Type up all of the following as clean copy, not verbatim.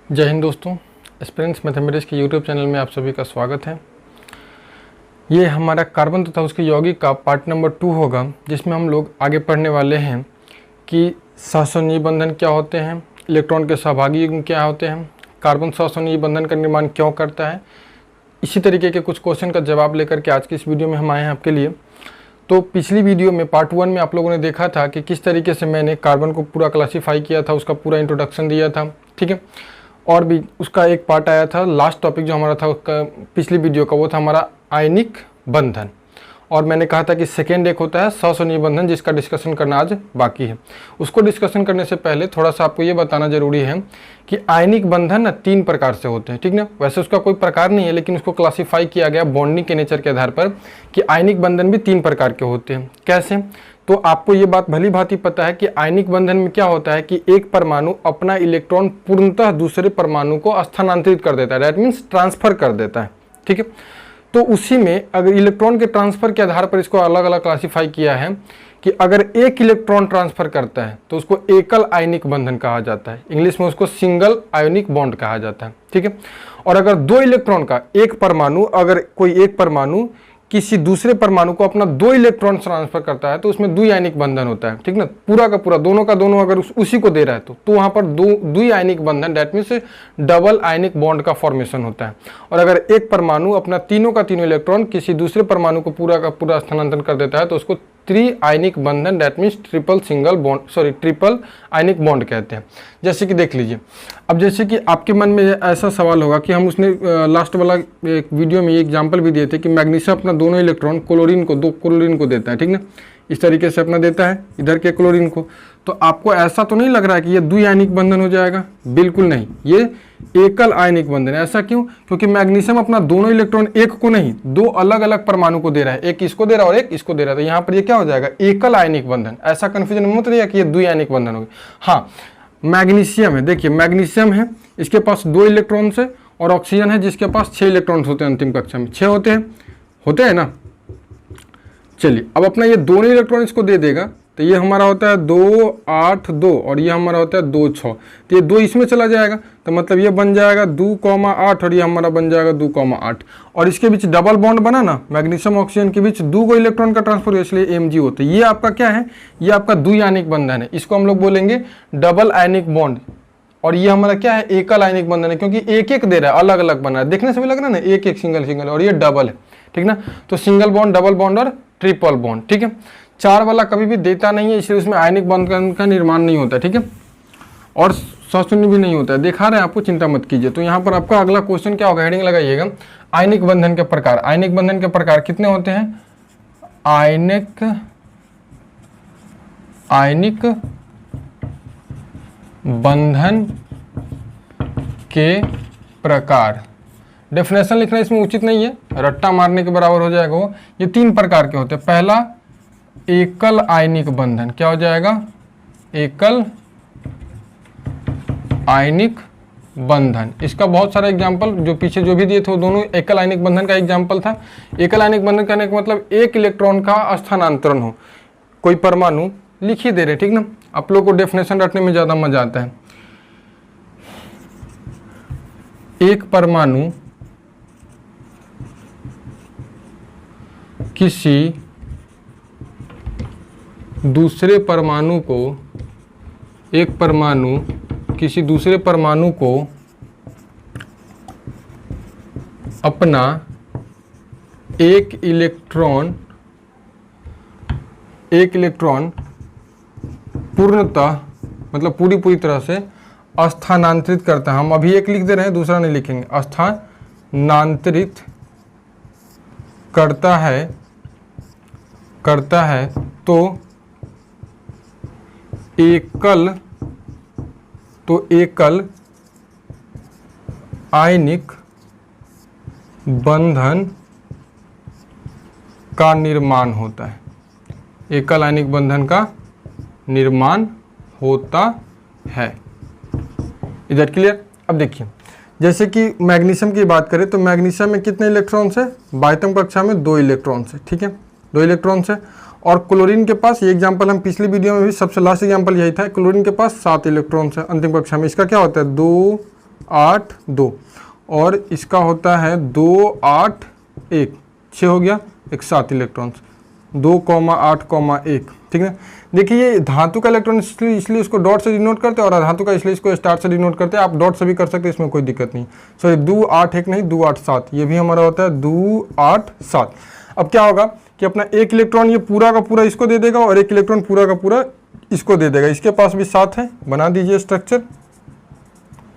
जय हिंद दोस्तों, aspirants mathematics के यूट्यूब चैनल में आप सभी का स्वागत है। ये हमारा कार्बन तथा उसके यौगिक का पार्ट नंबर 2 होगा, जिसमें हम लोग आगे पढ़ने वाले हैं कि सहसंयोजी बंधन क्या होते हैं, इलेक्ट्रॉन के सहभागी युग्म क्या होते हैं, कार्बन सहसंयोजी बंधन का निर्माण क्यों करता है। इसी तरीके के कुछ क्वेश्चन का जवाब लेकर के आज की इस वीडियो में हम आए हैं आपके लिए। तो पिछली वीडियो में पार्ट 1 में आप लोगों ने देखा था कि किस तरीके से मैंने कार्बन को पूरा क्लासीफाई किया था, उसका पूरा इंट्रोडक्शन दिया था, ठीक है। और भी उसका एक पार्ट आया था, लास्ट टॉपिक जो हमारा था उसका पिछली वीडियो का, वो था हमारा आयनिक बंधन। और मैंने कहा था कि सेकेंड एक होता है सहसंयोजी बंधन, जिसका डिस्कशन करना आज बाकी है। उसको डिस्कशन करने से पहले थोड़ा सा आपको ये बताना जरूरी है कि आयनिक बंधन ना 3 प्रकार से होते हैं, ठीक ना। वैसे उसका कोई प्रकार नहीं है, लेकिन उसको क्लासीफाई किया गया बॉन्डिंग के नेचर के आधार पर कि आयनिक बंधन भी 3 प्रकार के होते हैं। कैसे? तो आपको ये बात भली भांति पता है कि आयनिक बंधन में क्या होता है कि एक परमाणु अपना इलेक्ट्रॉन पूर्णतः दूसरे परमाणु को स्थानांतरित कर देता है, दैट मीन्स ट्रांसफर कर देता है, ठीक है। तो उसी में अगर इलेक्ट्रॉन के ट्रांसफर के आधार पर इसको अलग अलग क्लासीफाई किया है कि अगर एक इलेक्ट्रॉन ट्रांसफर करता है तो उसको एकल आयनिक बंधन कहा जाता है, इंग्लिश में उसको सिंगल आयोनिक बॉन्ड कहा जाता है, ठीक है। और अगर 2 इलेक्ट्रॉन का एक परमाणु, अगर कोई एक परमाणु किसी दूसरे परमाणु को अपना 2 इलेक्ट्रॉन ट्रांसफर करता है तो उसमें द्विआयनिक बंधन होता है, ठीक ना। पूरा का पूरा दोनों का दोनों अगर उसी को दे रहा है तो वहां पर द्विआयनिक बंधन, that means double ionic bond का फॉर्मेशन होता है। और अगर एक परमाणु अपना तीनों का तीनों इलेक्ट्रॉन किसी दूसरे परमाणु को पूरा का पूरा स्थानांतरण कर देता है तो उसको त्रि-आयनिक बंधन, that means triple ionic bond कहते हैं। जैसे कि देख लीजिए, अब जैसे कि आपके मन में ऐसा सवाल होगा कि हम उसने लास्ट वाला एक वीडियो में एग्जांपल भी दिए थे कि मैग्नीशियम अपना दोनों इलेक्ट्रॉन दो क्लोरीन को देता है, ठीक ना। इस तरीके से अपना देता है इधर के क्लोरीन को। तो आपको ऐसा तो नहीं लग रहा है कि ये द्विआयनिक बंधन हो जाएगा? बिल्कुल नहीं, ये एकल आयनिक बंधन है। ऐसा क्यों? क्योंकि मैग्नीशियम अपना दोनों इलेक्ट्रॉन एक को नहीं 2 अलग अलग परमाणु को दे रहा है, एक इसको दे रहा है और एक इसको दे रहा है। तो यहाँ पर ये क्या हो जाएगा? एकल आयनिक बंधन। ऐसा कंफ्यूजन मत रहिए कि ये द्विआयनिक बंधन हो गया। हाँ, मैग्नीशियम है, देखिए मैग्नीशियम है, इसके पास 2 इलेक्ट्रॉन्स है, और ऑक्सीजन है जिसके पास 6 इलेक्ट्रॉन्स होते हैं। अंतिम कक्षा में 6 होते हैं ना। चलिए, अब अपना ये दोनों इलेक्ट्रॉन इसको दे देगा तो ये हमारा होता है 2 8 2 और ये हमारा होता है 2 6। तो ये 2 इसमें चला जाएगा तो मतलब ये बन जाएगा 2,8 और ये हमारा बन जाएगा 2,8। और इसके बीच डबल बॉन्ड बना ना, मैग्नीशियम ऑक्सीजन के बीच 2 इलेक्ट्रॉन का ट्रांसफर हुआ, इसलिए Mg होता है। ये आपका क्या है? ये आपका द्विआयनिक बंधन है। इसको हम लोग बोलेंगे डबल आयनिक बॉन्ड। और ये हमारा क्या है? एकल आयनिक बंधन है, क्योंकि एक एक दे रहा है, अलग अलग बन रहा है। देखने से भी लग रहा है ना, एक एक सिंगल, और ये डबल है, ठीक ना। तो सिंगल बॉन्ड, डबल बॉन्ड और ट्रिपल बॉन्ड, ठीक है। 4 वाला कभी भी देता नहीं है, इसलिए उसमें आयनिक बंधन का निर्माण नहीं होता, ठीक है। और सहसंयोजी भी नहीं होता है, दिखा रहे हैं आपको, चिंता मत कीजिए। तो यहाँ पर आपका अगला क्वेश्चन क्या होगा? हेडिंग लगाइएगा, आयनिक बंधन के प्रकार। आयनिक बंधन के प्रकार कितने होते हैं? आयनिक बंधन के प्रकार। डेफिनेशन लिखना इसमें उचित नहीं है, रट्टा मारने के बराबर हो जाएगा वो। ये 3 प्रकार के होते हैं। पहला एकल आयनिक बंधन, क्या हो जाएगा? एकल आयनिक बंधन। इसका बहुत सारा एग्जांपल जो पीछे जो भी दिए थे वो दोनों एकल आयनिक बंधन का एग्जांपल था। एकल आयनिक बंधन कहने का मतलब एक इलेक्ट्रॉन का स्थानांतरण हो, कोई परमाणु लिख ही दे रहे, ठीक ना। आप लोग को डेफिनेशन रटने में ज्यादा मजा आता है। एक परमाणु किसी दूसरे परमाणु को, एक परमाणु किसी दूसरे परमाणु को अपना एक इलेक्ट्रॉन पूर्णतः मतलब पूरी तरह से स्थानांतरित करता है। हम अभी एक लिख दे रहे हैं, दूसरा नहीं लिखेंगे। स्थानांतरित करता है तो एकल आयनिक बंधन का निर्माण होता है। एकल आयनिक बंधन का निर्माण होता है। इधर क्लियर? अब देखिए, जैसे कि मैग्नीशियम की बात करें तो मैग्नीशियम में कितने इलेक्ट्रॉन्स है? 22वीं कक्षा में 2 इलेक्ट्रॉन्स है, ठीक है, 2 इलेक्ट्रॉन्स है। और क्लोरीन के पास, ये एग्जांपल हम पिछली वीडियो में भी सबसे लास्ट एग्जांपल यही था, क्लोरीन के पास 7 इलेक्ट्रॉन्स है अंतिम कक्षा में। इसका क्या होता है? 2 8 2 और इसका होता है 2 8 1, 6 हो गया, एक 7 इलेक्ट्रॉन्स, 2,8,1, ठीक है। देखिए ये धातु का इलेक्ट्रॉन इसलिए इसको डॉट से डिनोट करते हैं और अधातु का इसलिए इसको स्टार से डिनोट करते हैं। आप डॉट से भी कर सकते हैं, इसमें कोई दिक्कत नहीं। सॉरी 2 8 1 नहीं, 2 8 7, ये भी हमारा होता है 2 8 7। अब क्या होगा कि अपना एक इलेक्ट्रॉन ये पूरा का पूरा इसको दे देगा और एक इलेक्ट्रॉन पूरा का पूरा इसको दे देगा। इसके पास भी 7 है, बना दीजिए स्ट्रक्चर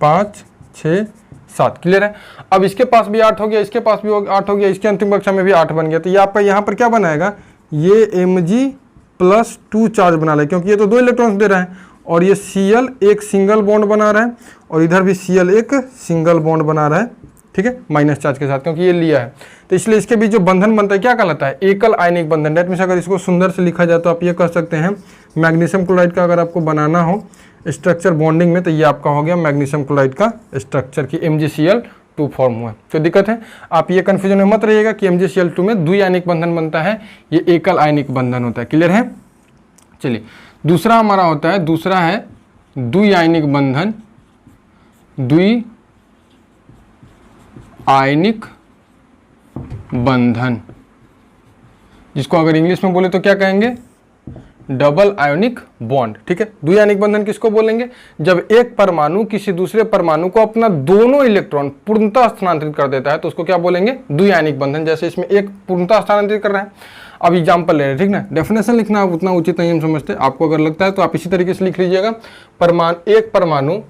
5 6 7, क्लियर है। अब इसके पास भी 8 हो गया, इसके पास भी 8 हो गया, इसके अंतिम कक्षा में भी 8 बन गया। तो ये आपका यहाँ पर क्या बनाएगा, ये Mg+2 चार्ज बना ले, क्योंकि ये तो 2 इलेक्ट्रॉन्स दे रहा है और ये Cl एक सिंगल बॉन्ड बना रहा है और इधर भी Cl एक सिंगल बॉन्ड बना रहा है, ठीक है, माइनस चार्ज के साथ, क्योंकि ये लिया है। तो इसलिए इसके बीच जो बंधन बनता है क्या कहलाता है, एकल आयनिक बंधन। डेट मीन्स अगर इसको सुंदर से लिखा जाए तो आप ये कह सकते हैं मैग्नीशियम क्लोराइड का अगर आपको बनाना हो स्ट्रक्चर बॉन्डिंग में, तो ये आपका हो गया मैग्नीशियम क्लोराइड का स्ट्रक्चर की MgCl2 फॉर्म हुआ। तो दिक्कत है, आप ये कन्फ्यूजन में मत रहिएगा कि MgCl2 में द्विआयनिक बंधन बनता है, ये एकल आयनिक बंधन होता है, क्लियर है। चलिए दूसरा हमारा होता है, दूसरा है द्विआयनिक बंधन, द्विआयनिक बंधन, जिसको अगर इंग्लिश में बोले तो क्या कहेंगे, डबल आयोनिक बॉन्ड, ठीक है। द्विआयनिक बंधन किसको बोलेंगे, जब एक परमाणु किसी दूसरे परमाणु को अपना दोनों इलेक्ट्रॉन पूर्णतः स्थानांतरित कर देता है तो उसको क्या बोलेंगे, द्विआयनिक बंधन। जैसे इसमें एक पूर्णतः स्थानांतरित कर रहा है। अब एग्जाम्पल ले रहे हैं, ठीक ना, डेफिनेशन लिखना आप उतना उचित नहीं हम समझते, आपको अगर लगता है तो आप इसी तरीके से लिख लीजिएगा। एक परमाणु,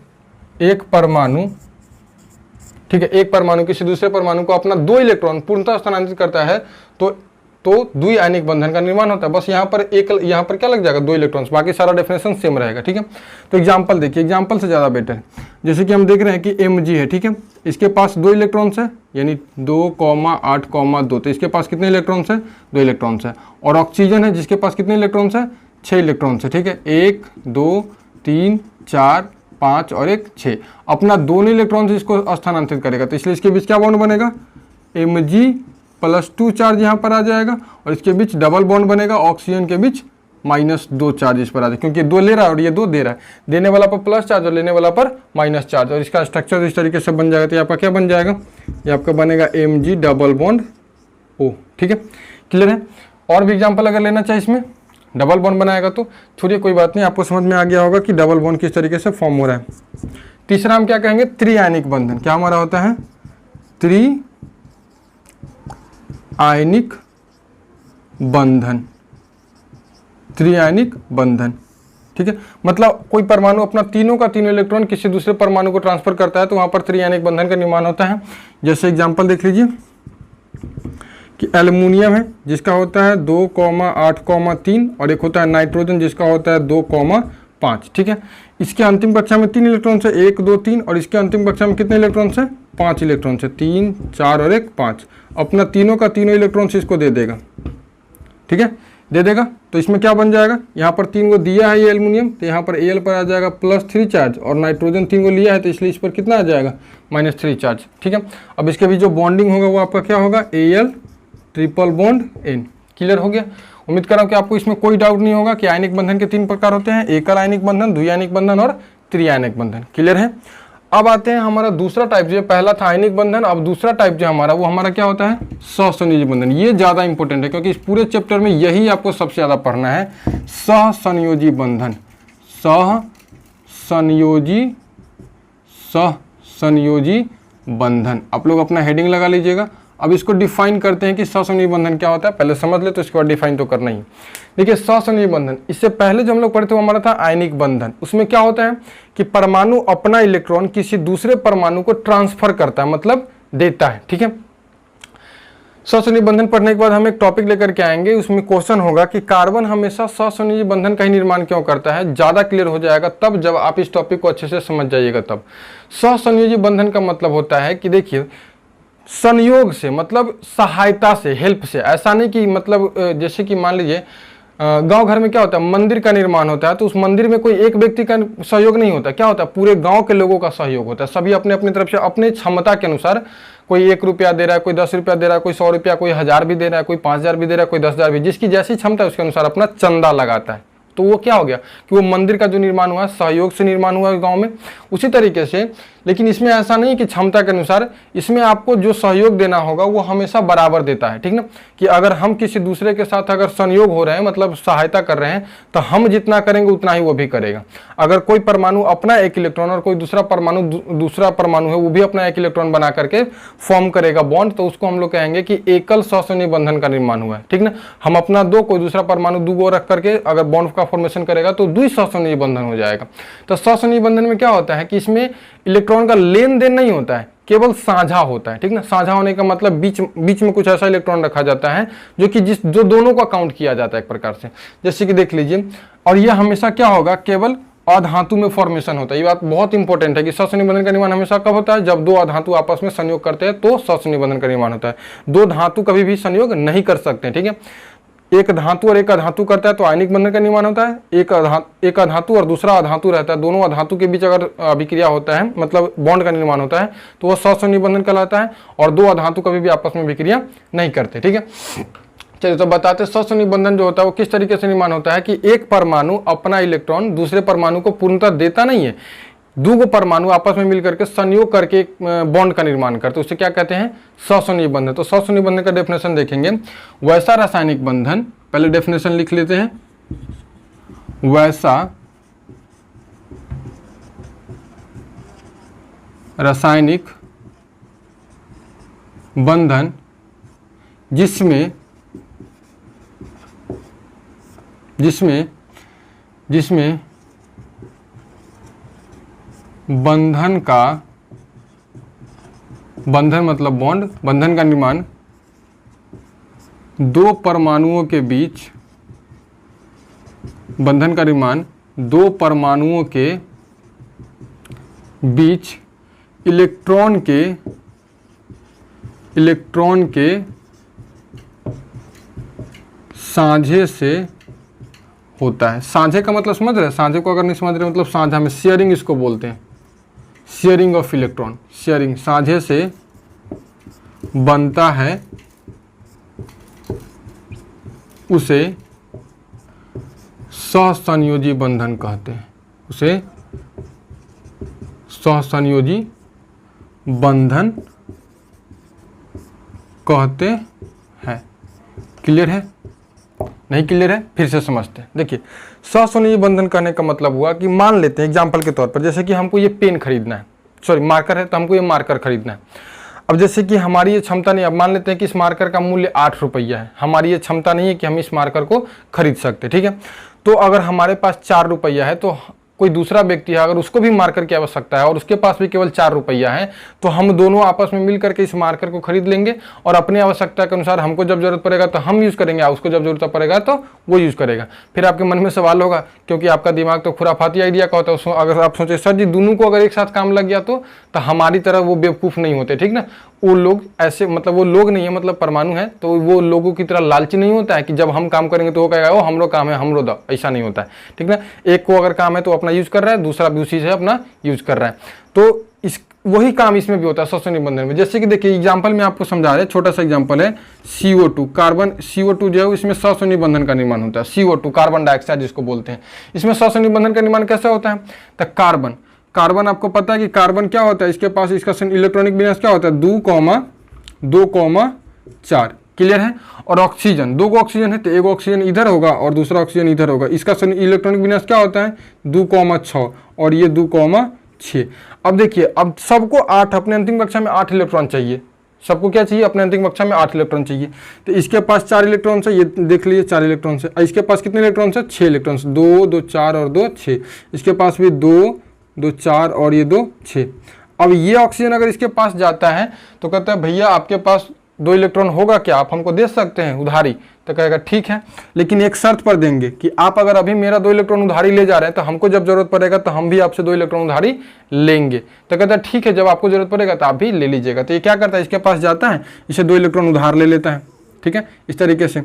ठीक है, एक परमाणु किसी दूसरे परमाणु को अपना 2 इलेक्ट्रॉन पूर्णतः स्थानांतरित करता है तो द्विआयनिक बंधन का निर्माण होता है। बस यहाँ पर क्या लग जाएगा, 2 इलेक्ट्रॉन्स, बाकी सारा डेफिनेशन सेम रहेगा, ठीक है। तो एग्जांपल देखिए, एग्जांपल से ज़्यादा बेटर है। जैसे कि हम देख रहे हैं कि Mg है, ठीक है, इसके पास 2 इलेक्ट्रॉन्स है, यानी 2,8,2, तो इसके पास कितने इलेक्ट्रॉन्स है, 2 इलेक्ट्रॉन्स है। और ऑक्सीजन है जिसके पास कितने इलेक्ट्रॉन्स है, 6 इलेक्ट्रॉन्स है, ठीक है, 1 2 3 4 5 और 1 6। अपना दोनों इलेक्ट्रॉन्स इसको स्थानांतरित करेगा, तो इसलिए इसके बीच क्या बॉन्ड बनेगा, Mg+2 चार्ज यहाँ पर आ जाएगा और इसके बीच डबल बॉन्ड बनेगा, ऑक्सीजन के बीच -2 चार्ज इस पर आ जाए, क्योंकि 2 ले रहा है और ये 2 दे रहा है, देने वाला पर प्लस चार्ज और लेने वाला पर माइनस चार्ज, और इसका स्ट्रक्चर इस तरीके से बन जाएगा। तो ये आपका क्या बन जाएगा, ये आपका बनेगा Mg डबल बॉन्ड O, ठीक है, क्लियर है। और भी एग्जाम्पल अगर लेना चाहिए इसमें डबल बॉन्ड बनाएगा तो छोड़िए, कोई बात नहीं, आपको समझ में आ गया होगा कि डबल बॉन्ड किस तरीके से फॉर्म हो रहा है। तीसरा हम क्या कहेंगे, त्रिआयनिक बंधन। क्या हमारा होता है, त्रिआयनिक बंधन, त्रिआयनिक बंधन, ठीक है। मतलब कोई परमाणु अपना तीनों का तीनों इलेक्ट्रॉन किसी दूसरे परमाणु को ट्रांसफर करता है तो वहां पर त्रिआयनिक बंधन का निर्माण होता है। जैसे एग्जांपल देख लीजिए कि एल्युमिनियम है जिसका होता है 2,8,3 और एक होता है नाइट्रोजन जिसका होता है 2,5, ठीक है। इसके अंतिम कक्षा में 3 इलेक्ट्रॉन्स है, 1 2 3, और इसके अंतिम कक्षा में कितने इलेक्ट्रॉन्स है, 5 इलेक्ट्रॉन्स है, 3 4 और 1 5। अपना तीनों का तीनों इलेक्ट्रॉन्स इसको दे देगा, ठीक है, दे देगा। तो इसमें क्या बन जाएगा, यहाँ पर 3 को दिया है ये एल्युमिनियम, तो यहाँ पर Al पर आ जाएगा +3 चार्ज, और नाइट्रोजन 3 को लिया है तो इसलिए इस पर कितना आ जाएगा, -3 चार्ज, ठीक है। अब इसके भी जो बॉन्डिंग होगा वो आपका क्या होगा, Al triple bond N, clear हो गया। उम्मीद कर रहा हूँ कि आपको इसमें कोई डाउट नहीं होगा कि आयनिक बंधन के 3 प्रकार होते हैं, एकल आयनिक बंधन, द्विआयनिक बंधन और त्रिआयनिक बंधन, क्लियर है। अब आते हैं हमारा दूसरा टाइप, जो पहला था आयनिक बंधन, अब दूसरा टाइप जो हमारा वो हमारा क्या होता है, सहसंयोजी बंधन। ये ज़्यादा इंपॉर्टेंट है क्योंकि इस पूरे चैप्टर में यही आपको सबसे ज़्यादा पढ़ना है, सहसंयोजी बंधन, सहसंयोजी बंधन। आप लोग अपना हेडिंग लगा लीजिएगा। अब इसको डिफाइन करते हैं कि सहसंयोजी बंधन क्या होता है, पहले समझ ले तो इसके बाद डिफाइन तो करना ही। देखिए सहसंयोजी बंधन, इससे पहले जो हम लोग पढ़े थे वो हमारा था आयनिक बंधन। उसमें क्या होता है कि परमाणु अपना इलेक्ट्रॉन किसी दूसरे परमाणु को ट्रांसफर करता है, मतलब देता है, ठीक है। सहसंयोजी बंधन पढ़ने के बाद हम एक टॉपिक लेकर के आएंगे, उसमें क्वेश्चन होगा कि कार्बन हमेशा सहसंयोजी बंधन का ही निर्माण क्यों करता है। ज़्यादा क्लियर हो जाएगा तब जब आप इस टॉपिक को अच्छे से समझ जाइएगा तब। सहसंयोजी बंधन का मतलब होता है कि देखिए संयोग से, मतलब सहायता से, हेल्प से। ऐसा नहीं कि मतलब जैसे कि मान लीजिए गांव घर में क्या होता है, मंदिर का निर्माण होता है तो उस मंदिर में कोई एक व्यक्ति का सहयोग नहीं होता, क्या होता है, पूरे गांव के लोगों का सहयोग होता है। सभी अपने अपनी तरफ से अपने क्षमता के अनुसार, कोई 1 रुपया दे रहा है, कोई 10 रुपया दे रहा है, कोई 100 रुपया, कोई 1000 भी दे रहा है, कोई 5000 भी दे रहा है, कोई 10,000 भी, जिसकी जैसी क्षमता है उसके अनुसार अपना चंदा लगाता है। तो वो क्या हो गया कि वो मंदिर का जो निर्माण हुआ सहयोग से निर्माण हुआ गाँव में। उसी तरीके से लेकिन इसमें ऐसा नहीं कि क्षमता के अनुसार, इसमें आपको जो सहयोग देना होगा वो हमेशा बराबर देता है, ठीक ना। कि अगर हम किसी दूसरे के साथ अगर संयोग हो रहे हैं, मतलब सहायता कर रहे हैं, तो हम जितना करेंगे उतना ही वो भी करेगा। अगर कोई परमाणु अपना एक इलेक्ट्रॉन और कोई दूसरा परमाणु है वो भी अपना एक इलेक्ट्रॉन बना करके फॉर्म करेगा बॉन्ड, तो उसको हम लोग कहेंगे कि एकल सहसंयोजी बंधन का निर्माण हुआ है, ठीक ना। हम अपना दो, कोई दूसरा परमाणु दो रख करके अगर बॉन्ड का फॉर्मेशन करेगा तो द्विसहसंयोजी बंधन हो जाएगा। तो सहसंयोजी बंधन में क्या होता है कि इसमें इलेक्ट्रॉन का लेन देन नहीं होता है, केवल साझा होता है, ठीक ना। साझा होने का मतलब बीच में कुछ ऐसा इलेक्ट्रॉन रखा जाता है जो दोनों को काउंट किया जाता है एक प्रकार से, जैसे कि देख लीजिए। और यह हमेशा क्या होगा, केवल अधातु में फॉर्मेशन होता है। ये बात बहुत इंपॉर्टेंट है कि सहसंयोजी बंधन का निर्माण हमेशा कब होता है, जब दो अधातु आपस में संयोग करते हैं तो सहसंयोजी बंधन का निर्माण होता है। दो धातु कभी भी संयोग नहीं कर सकते, ठीक है। एक धातु और एक अधातु करता है तो आयनिक बंधन का निर्माण होता है। एक अधातु और दूसरा अधातु रहता है, दोनों अधातु के बीच अगर अभिक्रिया होता है, मतलब बॉन्ड का निर्माण होता है, तो वह सहसंयोजी बंधन कहलाता है। और दो अधातु कभी भी आपस में अभिक्रिया नहीं करते, ठीक है। चलिए तो बताते हैं सहसंयोजी बंधन जो होता है वो किस तरीके से निर्माण होता है कि एक परमाणु अपना इलेक्ट्रॉन दूसरे परमाणु को पूर्णतः देता नहीं है, दो परमाणु आपस में मिलकर के संयोग करके बॉन्ड का निर्माण करते हैं, उसे क्या कहते हैं, सहसंयोजी बंधन। तो सहसंयोजी बंधन का डेफिनेशन देखेंगे, वैसा रासायनिक बंधन, पहले डेफिनेशन लिख लेते हैं, वैसा रासायनिक बंधन जिसमें बंधन मतलब बॉन्ड, बंधन का निर्माण दो परमाणुओं के बीच, बंधन का निर्माण दो परमाणुओं के बीच इलेक्ट्रॉन के साझे से होता है। साझे का मतलब समझ रहे हैं, साझे को अगर नहीं समझ रहे मतलब साझा में शेयरिंग इसको बोलते हैं, शेयरिंग ऑफ इलेक्ट्रॉन, शेयरिंग, साझे से बनता है, उसे सहसंयोजी बंधन कहते हैं, उसे सहसंयोजी बंधन कहते हैं। क्लियर है, नहीं क्लियर है, फिर से समझते हैं। देखिए सहसंयोजी बंधन कहने का मतलब हुआ कि मान लेते हैं एग्जाम्पल के तौर पर, जैसे कि हमको ये पेन खरीदना है, सॉरी मार्कर है, तो हमको ये मार्कर खरीदना है। अब जैसे कि हमारी ये क्षमता नहीं, अब मान लेते हैं कि इस मार्कर का मूल्य 8 रुपया है, हमारी ये क्षमता नहीं है कि हम इस मार्कर को खरीद सकते, ठीक है। तो अगर हमारे पास 4 रुपया है, तो कोई दूसरा व्यक्ति है अगर उसको भी मार्कर की आवश्यकता है और उसके पास भी केवल 4 रुपया है, तो हम दोनों आपस में मिल करके इस मार्कर को खरीद लेंगे और अपनी आवश्यकता के अनुसार हमको जब जरूरत पड़ेगा तो हम यूज़ करेंगे, उसको जब जरूरत पड़ेगा तो वो यूज़ करेगा। फिर आपके मन में सवाल होगा, क्योंकि आपका दिमाग तो खुराफाती आइडिया का होता है, अगर आप सोचे सर जी दोनों को अगर एक साथ काम लग गया तो हमारी तरह वो बेवकूफ़ नहीं होते, ठीक ना। वो लोग ऐसे, मतलब वो लोग नहीं है, मतलब परमाणु है, तो वो लोगों की तरह लालची नहीं होता है कि जब हम काम करेंगे तो वो कहेगा वो हमरो काम है हमरो दो, ऐसा नहीं होता है, ठीक ना। एक को अगर काम है तो अपना यूज कर रहा है, दूसरा भी उसी से अपना यूज कर रहा है। तो इस वही काम इसमें भी होता है सहसंयोजी बंधन में। जैसे कि देखिए एग्जाम्पल में आपको समझा रहे, छोटा सा एग्जाम्पल है CO2, कार्बन CO2 जो है इसमें सहसंयोजी बंधन का निर्माण होता है। CO2 कार्बन डाइऑक्साइड जिसको बोलते हैं, इसमें सहसंयोजी बंधन का निर्माण कैसे होता है, तो कार्बन आपको पता है कि कार्बन क्या होता है, इसके पास इसका इलेक्ट्रॉनिक विन्यास क्या होता है, 2,4। क्लियर है। और ऑक्सीजन, 2 ऑक्सीजन है तो एक ऑक्सीजन इधर होगा और दूसरा ऑक्सीजन इधर होगा, इसका इलेक्ट्रॉनिक विन्यास क्या होता है, 2,6 और ये 2,6। अब देखिए, अब सबको 8, अपने अंतिम कक्षा में 8 इलेक्ट्रॉन चाहिए, सबको क्या चाहिए, अपने अंतिम कक्षा में 8 इलेक्ट्रॉन चाहिए। तो इसके पास 4 इलेक्ट्रॉन से, ये देख लीजिए 4 इलेक्ट्रॉन से, इसके पास कितने इलेक्ट्रॉन से, 6 इलेक्ट्रॉन से, 2, 2, 4 और 2, 6। इसके पास भी 2, 2, 4 और ये 2, 6। अब ये ऑक्सीजन अगर इसके पास जाता है तो कहता है भैया आपके पास 2 इलेक्ट्रॉन होगा क्या, आप हमको दे सकते हैं उधारी, तो कहेगा ठीक है, लेकिन एक शर्त पर देंगे कि आप अगर अभी मेरा 2 इलेक्ट्रॉन उधारी ले जा रहे हैं तो हमको जब जरूरत पड़ेगा तो हम भी आपसे 2 इलेक्ट्रॉन उधारी लेंगे। तो कहता है ठीक है, जब आपको जरूरत पड़ेगा तो आप भी ले लीजिएगा। तो ये क्या करता है, इसके पास जाता है, इसे 2 इलेक्ट्रॉन उधार ले लेता है, ठीक है। इस तरीके से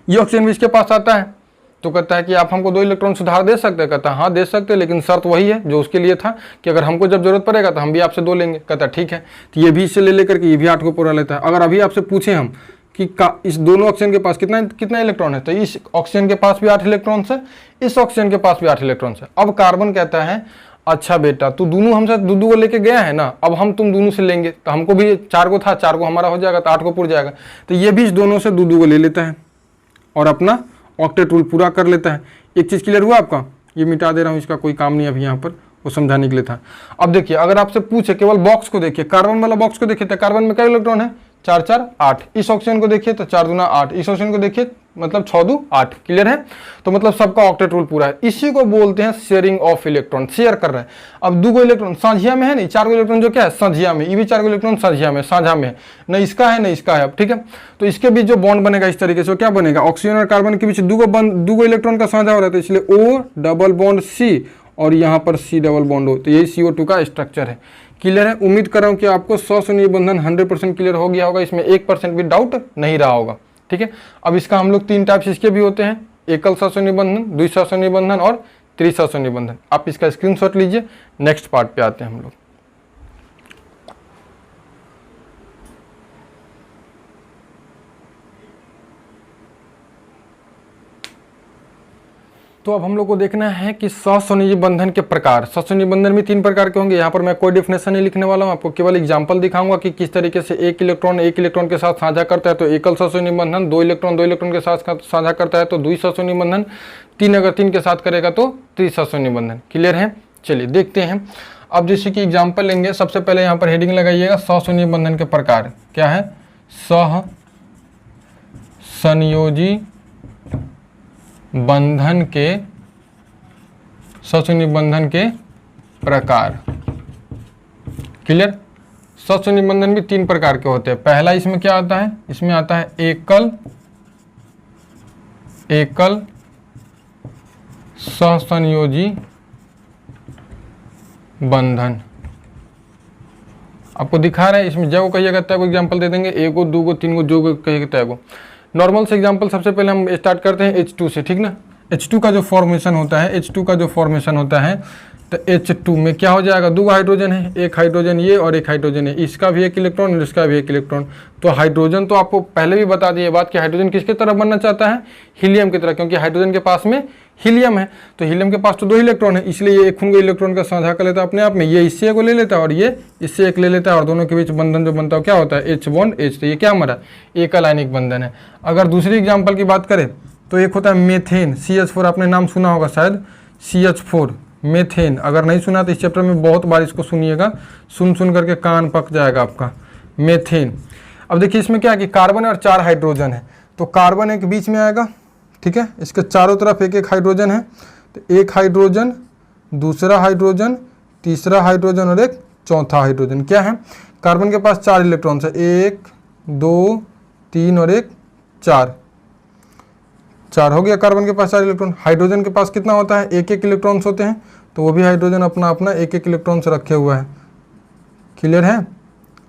ये ऑक्सीजन भी इसके पास आता है तो कहता है कि आप हमको 2 इलेक्ट्रॉन सुधार दे सकते हैं, कहता है हाँ दे सकते हैं, लेकिन शर्त वही है जो उसके लिए था कि अगर हमको जब जरूरत पड़ेगा तो हम भी आपसे 2 लेंगे। कहता है ठीक है, तो ये भी इससे ले लेकर के ये भी 8 को पूरा लेता है। अगर अभी आपसे पूछे हम इस दोनों ऑक्सीजन के पास कितना कितना इलेक्ट्रॉन है, तो इस ऑक्सीजन के पास भी 8 इलेक्ट्रॉन है, इस ऑक्सीजन के पास भी 8 इलेक्ट्रॉन है। अब कार्बन कहता है अच्छा बेटा तू दोनों हमसे दो को लेके गया है ना, अब हम तुम दोनों से लेंगे, तो हमको भी 4 को था, 4 को हमारा हो जाएगा तो 8 को पुर जाएगा, तो ये भी इस दोनों से दो को ले लेता है और अपना ऑक्टेट रूल पूरा कर लेता है। एक चीज़ क्लियर हुआ आपका, ये मिटा दे रहा हूँ, इसका कोई काम नहीं अभी यहाँ पर, वो समझाने के लिए था। अब देखिए अगर आपसे पूछे केवल बॉक्स को देखिए, कार्बन वाला बॉक्स को देखिए, तो कार्बन में क्या इलेक्ट्रॉन है 4 4 8, इस ऑक्सीजन को देखिए तो 4 दूना 8, इस ऑक्सीजन को देखिए मतलब 6 2 8, क्लियर है। तो मतलब सबका ऑक्टेट रूल पूरा है, इसी को बोलते हैं शेयरिंग ऑफ इलेक्ट्रॉन, शेयर कर रहे हैं। अब 2 इलेक्ट्रॉन साझिया में है नहीं, 4 इलेक्ट्रॉन जो क्या है साझिया में, ये भी 4 इलेक्ट्रॉन साझिया में साझा में है, न इसका है न इसका है। अब ठीक है, तो इसके बीच जो बॉन्ड बनेगा इस तरीके से, क्या बनेगा, ऑक्सीजन और कार्बन के बीच 2 इलेक्ट्रॉन का साझा हो रहा है, तो इसलिए O डबल बॉन्ड C और यहाँ पर C डबल बॉन्ड हो, तो यही CO2 का स्ट्रक्चर है। क्लियर है, उम्मीद कर रहा हूँ कि आपको सौसुनीय बंधन 100% क्लियर हो गया होगा, इसमें 1% भी डाउट नहीं रहा होगा। ठीक है, अब इसका हम लोग 3 टाइप्स इसके भी होते हैं, एकल सौसुनीय बंधन, द्विसौसुनीय बंधन और त्रिसौसुनीय बंधन। आप इसका स्क्रीनशॉट लीजिए, नेक्स्ट पार्ट पे आते हैं हम लोग। तो अब हम लोग को देखना है कि सौसुनीय बंधन के प्रकार। सौसुनीय बंधन भी 3 प्रकार के होंगे, यहाँ पर मैं कोई डिफिनेशन नहीं लिखने वाला हूँ, आपको केवल एग्जांपल दिखाऊंगा कि किस तरीके से एक इलेक्ट्रॉन के साथ साझा करता है तो एकल सौसुनीय बंधन, 2 इलेक्ट्रॉन के साथ साझा करता है तो द्विसौसुनीय बंधन, 3 अगर 3 के साथ करेगा तो त्रिसौसुनीय बंधन। क्लियर है, चलिए देखते हैं। अब जैसे कि एग्जाम्पल लेंगे, सबसे पहले यहाँ पर हेडिंग लगाइएगा सौसुनीय बंधन के प्रकार। क्या है, सहसंयोजी बंधन के, सौसुनीय बंधन के प्रकार। क्लियर, सौसुनीय बंधन भी 3 प्रकार के होते हैं। पहला इसमें क्या आता है, इसमें आता है एकल सहसंयोजी बंधन। आपको दिखा रहा है, इसमें जब को कहिएगा तय को एग्जाम्पल दे देंगे, 1 को 2 को 3 को जो को कहिएगा तय को। नॉर्मल से एग्जांपल सबसे पहले हम स्टार्ट करते हैं H2 से, ठीक ना। H2 का जो फॉर्मेशन होता है, H2 का जो फॉर्मेशन होता है, तो H2 में क्या हो जाएगा, 2 हाइड्रोजन है, एक हाइड्रोजन ये और एक हाइड्रोजन है, इसका भी 1 इलेक्ट्रॉन और इसका भी 1 इलेक्ट्रॉन। तो हाइड्रोजन तो आपको पहले भी बता दी ये बात कि हाइड्रोजन किसके तरफ बनना चाहता है, हीलियम की तरह, क्योंकि हाइड्रोजन के पास में हीलियम है, तो हीलियम के पास तो 2 इलेक्ट्रॉन है, इसलिए ये एक खून को इलेक्ट्रॉन का साझा कर लेता है अपने आप में, ये इससे को ले लेता है और ये इससे एक ले लेता है, और दोनों के बीच बंधन जो बनता है क्या होता है, H बॉन्ड H। तो ये क्या हमारा एकल आयनिक बंधन है। अगर दूसरी एग्जाम्पल की बात करें तो एक होता है मेथेन, CH4, आपने नाम सुना होगा शायद, CH4 मेथेन। अगर नहीं सुना तो इस चैप्टर में बहुत बार इसको सुनिएगा, सुन करके कान पक जाएगा आपका, मेथेन। अब देखिए इसमें क्या है कि कार्बन और 4 हाइड्रोजन है, तो कार्बन एक बीच में आएगा, ठीक है, इसके चारों तरफ एक हाइड्रोजन है, तो एक हाइड्रोजन, दूसरा हाइड्रोजन, तीसरा हाइड्रोजन और एक चौथा हाइड्रोजन। क्या है, कार्बन के पास 4 इलेक्ट्रॉन्स है, 1 2 3 और 1 4 हो गया कार्बन के पास 4 इलेक्ट्रॉन। हाइड्रोजन के पास कितना होता है, 1 इलेक्ट्रॉन्स होते हैं, तो वो भी हाइड्रोजन अपना अपना 1 इलेक्ट्रॉन्स रखे हुआ है। क्लियर है।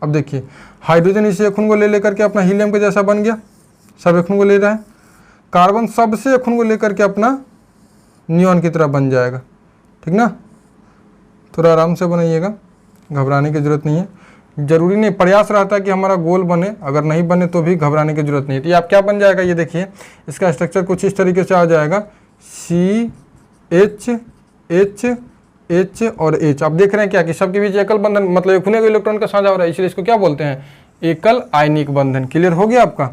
अब देखिए हाइड्रोजन इसी एक खून को ले लेकर के अपना हीलियम के जैसा बन गया, सब एक खून को ले रहा है। कार्बन सबसे एक खून को लेकर के अपना नियॉन की तरह बन जाएगा, ठीक ना। थोड़ा आराम से बनाइएगा, घबराने की जरूरत नहीं है, जरूरी नहीं, प्रयास रहता है कि हमारा गोल बने, अगर नहीं बने तो भी घबराने की जरूरत नहीं है। तो ये आप क्या बन जाएगा, ये देखिए इसका स्ट्रक्चर कुछ इस तरीके से आ जाएगा, CH H H और H। आप देख रहे हैं क्या कि सबके बीच एकल बंधन, मतलब एक खूने को इलेक्ट्रॉन का साझा हो रहा है, इसलिए इसको क्या बोलते हैं, एकल आयनिक बंधन। क्लियर हो गया आपका।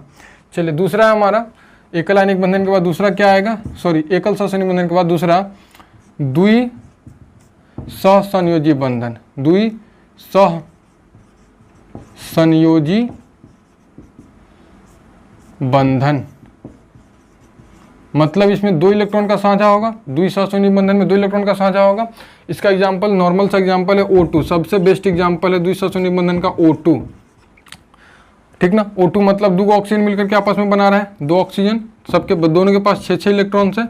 चलिए दूसरा है हमारा, एकल आयनिक बंधन के बाद दूसरा क्या आएगा, सॉरी एकल सहसंयोजी बंधन के बाद दूसरा द्विसहसंयोजी बंधन। द्विसहसंयोजी बंधन मतलब इसमें 2 इलेक्ट्रॉन का साझा होगा, द्विसहसंयोजी बंधन में 2 इलेक्ट्रॉन का साझा होगा। इसका एग्जांपल नॉर्मल सा एग्जांपल है O2, सबसे बेस्ट एग्जांपल है द्विसहसंयोजी बंधन का O2, ठीक ना। O2 मतलब 2 ऑक्सीजन मिलकर के आपस में बना रहा है, 2 ऑक्सीजन, सबके दोनों के पास 6 इलेक्ट्रॉन्स है,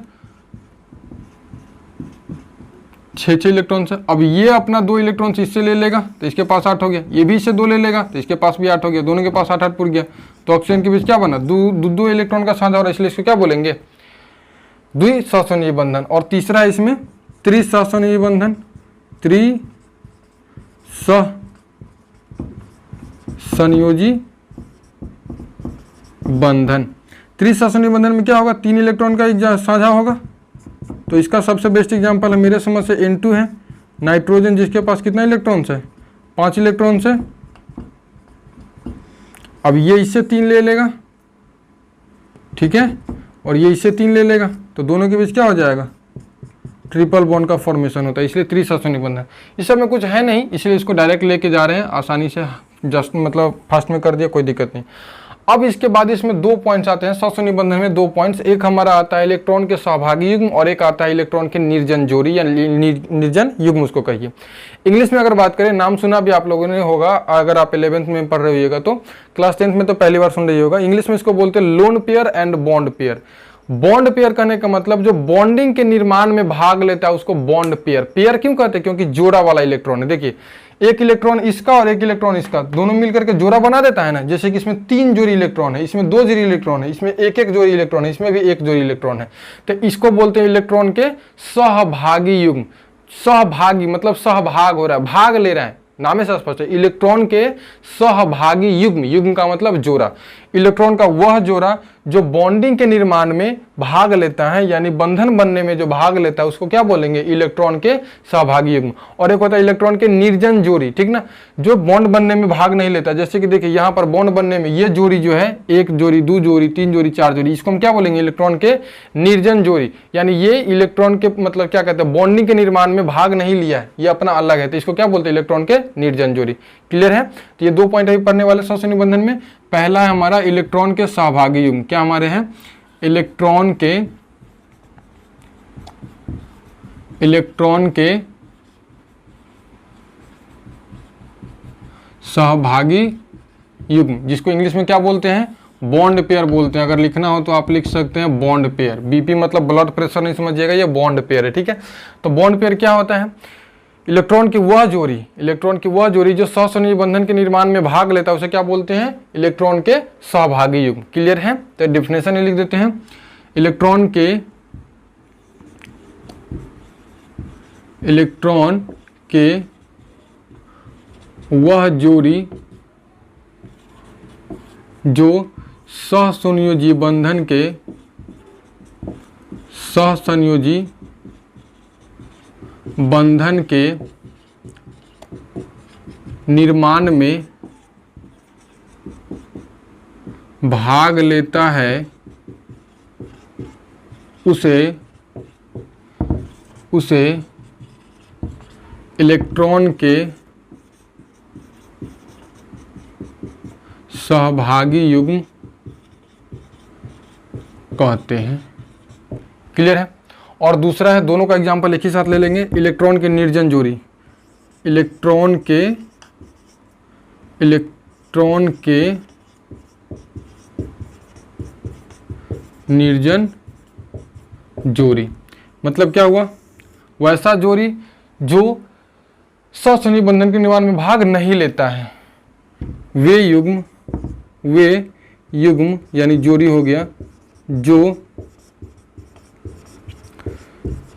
6 इलेक्ट्रॉन्स है। अब ये अपना 2 इलेक्ट्रॉन्स इससे ले लेगा तो इसके पास 8 हो गया, ये भी इससे 2 ले लेगा तो इसके पास भी 8 हो गया, दोनों के पास 8 पुर गया। तो ऑक्सीजन के बीच क्या बना, 2 इलेक्ट्रॉन का साझा हो रहा है, इसलिए इसको क्या बोलेंगे, द्विसहसंयोजी बंधन। और तीसरा है इसमें त्रिसहसंयोजी बंधन, त्रिसहसंयोजी बंधन। त्रिसंयोजी बंधन में क्या होगा, 3 इलेक्ट्रॉन का एक साझा होगा। तो इसका सबसे बेस्ट एग्जांपल है मेरे समझ से N2 है, नाइट्रोजन जिसके पास कितना इलेक्ट्रॉन्स है, 5 इलेक्ट्रॉन्स है। अब ये इससे 3 ले लेगा, ठीक है, और ये इससे 3 ले लेगा, तो दोनों के बीच क्या हो जाएगा, ट्रिपल बॉन्ड का फॉर्मेशन होता है, इसलिए त्रिसंयोजी बंधन। इस सब में कुछ है नहीं, इसलिए इसको डायरेक्ट लेके जा रहे हैं आसानी से, जस्ट मतलब फास्ट में कर दिया, कोई दिक्कत नहीं। अब इसके बाद इसमें 2 पॉइंट्स आते हैं सहसंयोजी बंधन में, 2 पॉइंट्स, एक हमारा आता है इलेक्ट्रॉन के सहभागी युग्म और एक आता है इलेक्ट्रॉन के निर्जन जोड़ी या निर्जन युग्म उसको कहिए। इंग्लिश में अगर बात करें, नाम सुना भी आप लोगों ने होगा, अगर आप 11th में पढ़ रहे होइएगा तो, क्लास 10th में तो पहली बार सुन रही होगा। इंग्लिश में इसको बोलते हैं lone pair and bond pair. Bond pair कहने का मतलब जो बॉन्डिंग के निर्माण में भाग लेता है उसको बॉन्ड पेयर। पेयर क्यों कहते हैं, क्योंकि जोड़ा वाला इलेक्ट्रॉन है। देखिए एक इलेक्ट्रॉन इसका और एक इलेक्ट्रॉन इसका, दोनों मिलकर के जोड़ा बना देता है ना। जैसे कि इसमें 3 जोड़ी इलेक्ट्रॉन है, इसमें 2 जोड़ी इलेक्ट्रॉन है, इसमें एक जोड़ी इलेक्ट्रॉन है, इसमें भी 1 जोड़ी इलेक्ट्रॉन है। तो इसको बोलते हैं इलेक्ट्रॉन के सहभागी युग्म। सहभागी मतलब सहभाग हो रहा है, भाग ले रहा है, नाम से स्पष्ट है। इलेक्ट्रॉन के सहभागी युग्म, युग्म का मतलब जोड़ा, इलेक्ट्रॉन का वह जोड़ा जो बॉन्डिंग के निर्माण में भाग लेता है, यानी बंधन बनने में जो भाग लेता है उसको क्या बोलेंगे, इलेक्ट्रॉन के सहभागी युग्म। और एक होता है इलेक्ट्रॉन के निर्जन जोड़ी, ठीक ना, जो बॉन्ड बनने में भाग नहीं लेता। जैसे कि देखिए यहाँ पर बॉन्ड बनने में ये जोड़ी जो है, 1 जोड़ी, 2 जोड़ी, 3 जोड़ी, 4 जोड़ी, इसको हम क्या बोलेंगे, इलेक्ट्रॉन के निर्जन जोड़ी। यानी ये इलेक्ट्रॉन के मतलब क्या कहते हैं, बॉन्डिंग के निर्माण में भाग नहीं लिया है, ये अपना अलग है, तो इसको क्या बोलते हैं, इलेक्ट्रॉन के निर्जन जोड़ी। क्लियर है। तो ये 2 पॉइंट अभी पढ़ने वाले सहसंयोजी बंधन में। पहला है हमारा इलेक्ट्रॉन के सहभागी युग्म, क्या हमारे हैं, इलेक्ट्रॉन के सहभागी युग्म, जिसको इंग्लिश में क्या बोलते हैं, बॉन्ड पेयर बोलते हैं। अगर लिखना हो तो आप लिख सकते हैं बॉन्ड पेयर। बीपी मतलब ब्लड प्रेशर नहीं समझिएगा, ये बॉन्ड पेयर है, ठीक है। तो बॉन्ड पेयर क्या होता है, इलेक्ट्रॉन की वह जोड़ी जो सहसंयोजी बंधन के निर्माण में भाग लेता है उसे क्या बोलते हैं, इलेक्ट्रॉन के सहभागी युग्म। क्लियर है। तो डेफिनेशन लिख देते हैं, इलेक्ट्रॉन के वह जोड़ी जो सहसंयोजी बंधन के निर्माण में भाग लेता है उसे इलेक्ट्रॉन के सहभागी युग्म कहते हैं। क्लियर है। और दूसरा है, दोनों का एग्जांपल एक ही साथ ले लेंगे, इलेक्ट्रॉन के निर्जन जोड़ी, इलेक्ट्रॉन के निर्जन जोड़ी मतलब क्या हुआ, वैसा जोड़ी जो सहसंयोजी बंधन के निर्माण में भाग नहीं लेता है। वे युग्म यानी जोड़ी हो गया जो